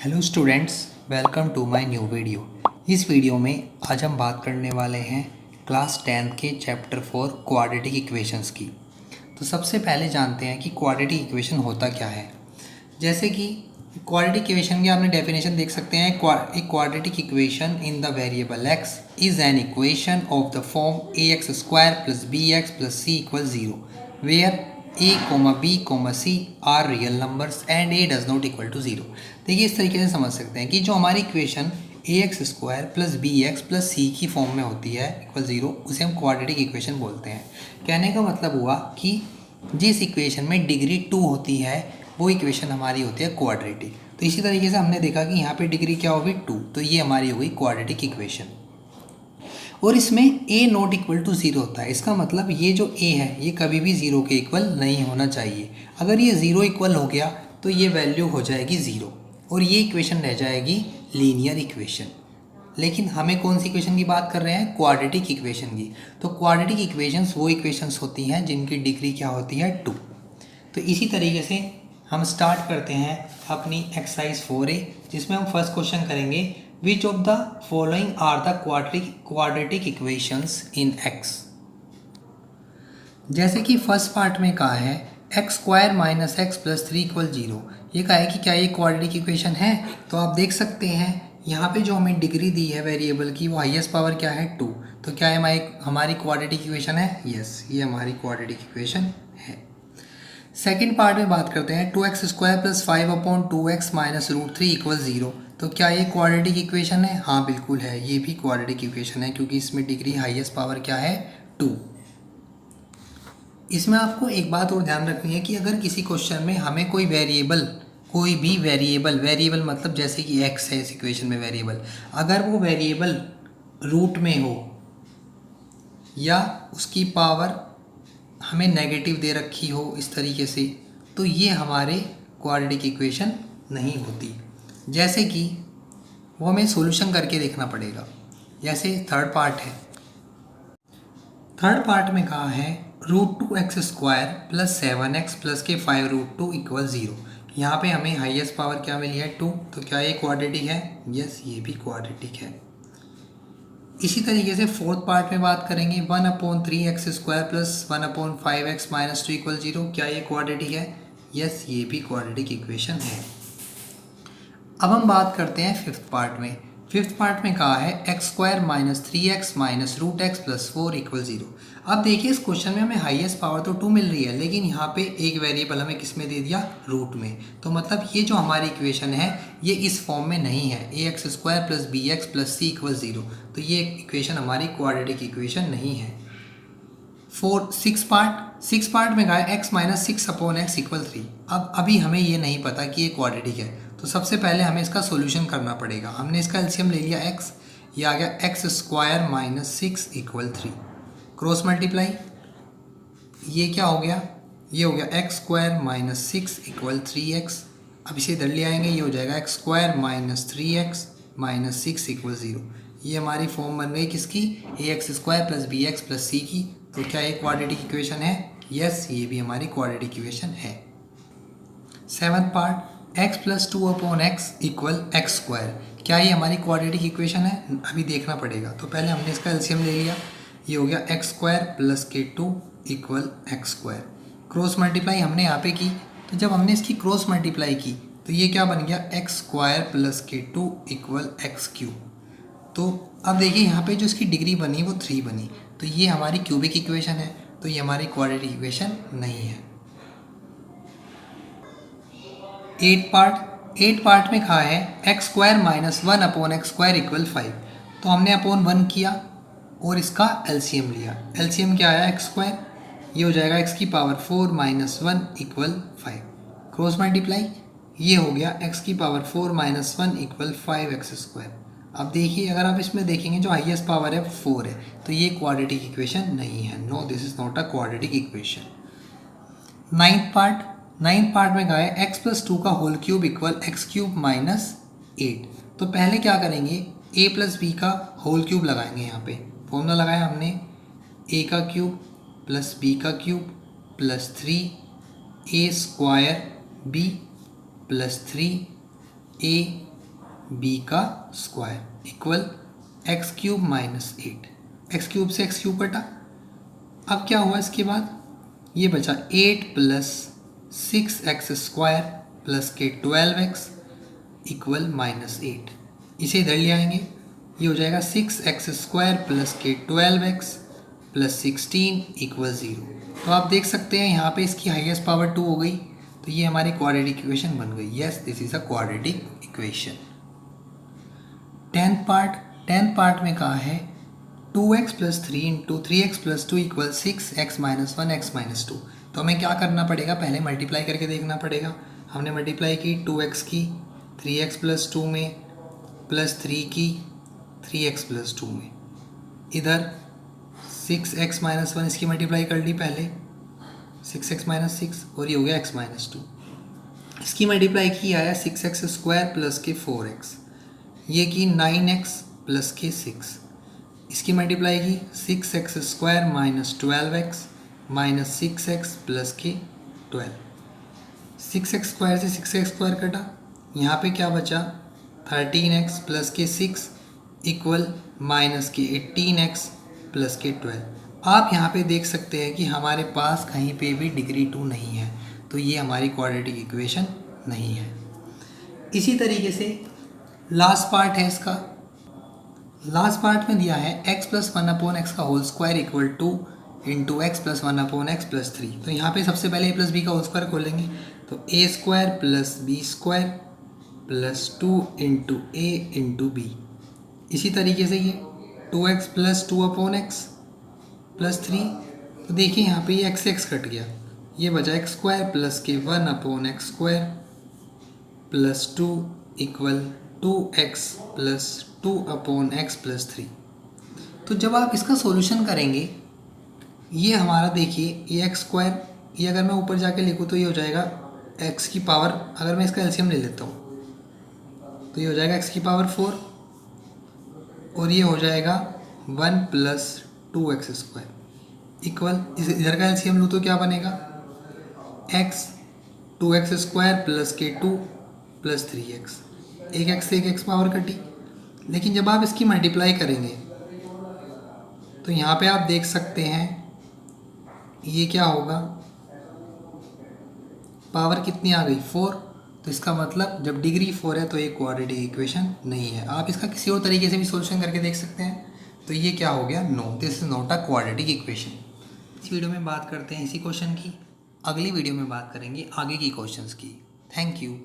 Hello students, welcome to my new video. इस video में आज हम बात करने वाले हैं क्लास 10 के चैप्टर 4 क्वाड्रेटिक इक्वेशंस की। तो सबसे पहले जानते हैं कि क्वाड्रेटिक इक्वेशन होता क्या है। जैसे कि क्वाड्रेटिक इक्वेशन की आपने डेफिनेशन देख सकते हैं। एक quadratic equation in the variable x is an equation of the form ax² + bx + c = 0 where a, b, c are real numbers and a does not equal to 0। देखिए, इस तरीके से समझ सकते हैं कि जो हमारी इक्वेशन ax² + bx + c की फॉर्म में होती है = 0, उसे हम क्वाड्रेटिक इक्वेशन बोलते हैं। कहने का मतलब हुआ कि जिस इक्वेशन में डिग्री 2 होती है वो इक्वेशन हमारी होती है क्वाड्रेटिक। तो इसी तरीके से हमने देखा कि यहाँ पे डिग्री क्या होगी 2, तो ये हमारी होगी क्वाड्रेटिक इक्वेशन। और इसमें a नॉट इक्वल टू 0 होता है। इसका मतलब ये जो a है ये कभी भी 0 के इक्वल नहीं होना चाहिए। अगर ये 0 इक्वल हो गया तो ये वैल्यू हो जाएगी 0 और ये इक्वेशन रह जाएगी लीनियर इक्वेशन। लेकिन हमें कौन सी इक्वेशन की बात कर रहे हैं? क्वाड्रेटिक इक्वेशन की। तो क्वाड्रेटिक इक्वेशंस वो इक्वेशंस होती हैं जिनकी डिग्री क्या होती है 2। तो इसी तरीके से हम स्टार्ट करते हैं अपनी एक्सरसाइज 4A, जिसमें हम फर्स्ट क्वेश्चन करेंगे which of the following are the quadratic equations in x। जैसे कि फर्स्ट पार्ट में कहा है x² - x + 3 = 0। ये कहा है कि क्या ये क्वाड्रेटिक इक्वेशन है? तो आप देख सकते हैं यहाँ पे जो हमें डिग्री दी है वेरिएबल की वो हाईएस्ट पावर क्या है 2। तो क्या हमारी क्वाड्रेटिक इक्वेशन है? यस, ये हमारी क्वाड्रेटिक इक्वेशन है। सेकेंड पार्ट में बात करते हैं 2x² + 5/2x - √3 = 0। तो क्या ये क्वाड्रेटिक इक्वेशन है? हाँ, बिल्कुल है, ये भी क्वाड्रेटिक इक्वेशन है क्योंकि इसमें डिग्री हाईएस्ट पावर क्या है 2। इसमें आपको एक बात और ध्यान रखनी है कि अगर किसी क्वेश्चन में हमें कोई भी वेरिएबल मतलब जैसे कि x है इस इक्वेशन में वेरिएबल, अगर वो वेरिएबल रूट में हो या उसकी पावर हमें नेगेटिव दे रखी हो इस तरीके से, तो ये हमारे क्वाड्रेटिक इक्वेशन नहीं होती। जैसे कि वो हमें सॉल्यूशन करके देखना पड़ेगा। जैसे थर्ड पार्ट है, थर्ड पार्ट में कहा है √2x² + 7x + के 5√2 = 0। यहाँ पे हमें हाईएस्ट पावर क्या मिली है 2। तो क्या ये क्वाड्रेटिक है? यस, ये भी क्वाड्रेटिक है। इसी तरीके से फोर्थ पार्ट में बात करेंगे 1/3x² + 1/5x - 2 = 0। क्या ये क्वाड्रेटिक है? यस, ये भी क्वाड्रेटिक इक्वेशन है। अब हम बात करते हैं फिफ्थ पार्ट में। फिफ्थ पार्ट में कहा है x² - 3x - √x + 4 = 0। अब देखिए, इस क्वेश्चन में हमें हाईएस्ट पावर तो 2 मिल रही है, लेकिन यहाँ पे एक वेरिएबल हमें किस में दे दिया? रूट में। तो मतलब ये जो हमारी इक्वेशन है ये इस फॉर्म में नहीं है, ax² + bx + c = 0। तो ये इक्वेशन हमारी क्वाड्रेटिक इक्वेशन नहीं है। सिक्स पार्ट में कहा है x - 6/x = 3। अब अभी हमें ये नहीं पता कि ये क्वाड्रेटिक है, तो सबसे पहले हमें इसका सॉल्यूशन करना पड़ेगा। हमने इसका एलसीएम ले लिया x, ये आ गया x² - 6 = 3। क्रॉस मल्टीप्लाई, ये क्या हो गया? ये हो गया x² - 6 = 3x। अब इसे इधर ले आएंगे, ये हो जाएगा x² - 3x - 6 = 0। ये हमारी फॉर्म बन गई किसकी? ax² + bx + c की। तो क्या ये क्वाड्रेटिक इक्वेशन है? यस, ये भी हमारी क्वाड्रेटिक इक्वेशन है। Seventh part x + 2/x = x²। क्या ये हमारी क्वाड्रेटिक इक्वेशन है? अभी देखना पड़ेगा। तो पहले हमने इसका एलसीएम ले लिया, ये हो गया x² + k2 = x²। Cross multiply हमने यहाँ पे की, तो जब हमने इसकी क्रॉस मल्टीप्लाई की तो ये क्या बन गया? x² + k2 = x³। तो अब देखिए यहाँ पे जो इसकी डिग्री बनी वो 3 बनी, तो ये हमारी क्यूबिक इक्वेशन है, तो ये हमारी क्वाड्रेटिक इक्वेशन नहीं है। एट पार्ट में कहा है x² - 1/x² = 5। तो हमने अपॉन 1 किया और इसका एलसीएम लिया। एलसीएम क्या आया? x², ये हो जाएगा x⁴ - 1 = 5। क्रॉस मल्टीप्लाई, ये हो गया x⁴ - 1 = 5x²। अब देखिए, अगर आप इसमें देखेंगे जो हाईएस्ट पावर है 4 है, तो ये क्वाड्रेटिक इक्वेशन नहीं है। No, this is not a quadratic equation. Ninth part में कहा है x + 2 का होल क्यूब = x³ - 8। तो पहले क्या करेंगे? a + b का होल क्यूब लगाएंगे। यहाँ पे फॉर्मूला लगाया हमने, a का क्यूब + b का cube + 3a² b + 3a b का square equal x cube minus 8। X cube से एक्स क्यूब कटा। अब क्या हुआ इसके बाद, ये बचा 8 प्लस 6x स्क्वायर प्लस के 12x इक्वल माइनस 8। इसे इधर ले आएंगे, ये हो जाएगा 6x स्क्वायर प्लस के 12x प्लस 16 इक्वल 0। तो आप देख सकते हैं यहाँ पे इसकी हाईएस्ट पावर 2 हो गई, तो ये हमारी क्वाड्रेटिक इक्वेशन बन गई। Yes, this is a quadratic equation. Tenth part में कहा है 2x plus 3 into 3x plus 2 equal 6x minus 1 x minus 2। तो हमें क्या करना पड़ेगा, पहले मल्टीप्लाई करके देखना पड़ेगा। हमने मल्टीप्लाई की 2x की 3x प्लस 2 में प्लस 3 की 3x प्लस 2 में, इधर 6x माइनस 1 इसकी मल्टीप्लाई कर ली पहले 6x माइनस 6 और ये हो गया x माइनस 2। इसकी मल्टीप्लाई की आया 6x स्क्वायर प्लस के 4x, ये की 9x प्लस के 6। इसकी मल्टीप्लाई की 6x square minus 12x minus 6x plus के 12। 6x स्क्वायर से 6x स्क्वायर कटा, यहाँ पे क्या बचा 13x प्लस के 6 इक्वल माइनस के 18x प्लस के 12। आप यहाँ पे देख सकते हैं कि हमारे पास कहीं पे भी डिग्री 2 नहीं है, तो ये हमारी क्वाड्रेटिक इक्वेशन नहीं है। इसी तरीके से लास्ट पार्ट है इसका। लास्ट पार्ट में दिया है x प्लस 1 अपॉन एक्स का whole square equal to into X plus 1 upon X plus 3। तो यहाँ पे सबसे पहले a प्लस बी का होल स्क्वायर खोलेंगे, तो a square plus B square plus 2 into A into B. इसी तरीके से ये 2x plus 2 upon X plus 3। तो देखिए यहाँ पे ये x कट गया, ये बचा एक्स स्क्वायर प्लस के 1 upon x square plus 2 equal 2x plus 2 upon X plus 3। तो जब आप इसका सॉल्यूशन करेंगे, ये हमारा देखिए ये एक्स स्क्वायर, ये अगर मैं ऊपर जाके लिखूँ तो ये हो जाएगा x की पावर, अगर मैं इसका एलसीएम ले लेता हूँ तो ये हो जाएगा x की पावर 4 और ये हो जाएगा 1 प्लस 2x स्क्वायर इक्वल, इधर का एलसीएम लूँ तो क्या बनेगा x 2x स्क्वायर प्लस के 2 प्लस 3x। एक x से एक x पावर कटी, लेकिन जब आप इसकी मल्टीप्लाई करेंगे तो यहाँ पे आप देख सकते हैं ये क्या होगा, पावर कितनी आ गई 4। तो इसका मतलब जब डिग्री 4 है तो ये क्वाड्रेटिक इक्वेशन नहीं है। आप इसका किसी और तरीके से भी सॉल्यूशन करके देख सकते हैं। तो ये क्या हो गया, no, this is not a quadratic equation. इस वीडियो में बात करते हैं इसी क्वेश्चन की, अगली वीडियो में बात करेंगे आगे की क्वेश्चंस की। Thank you.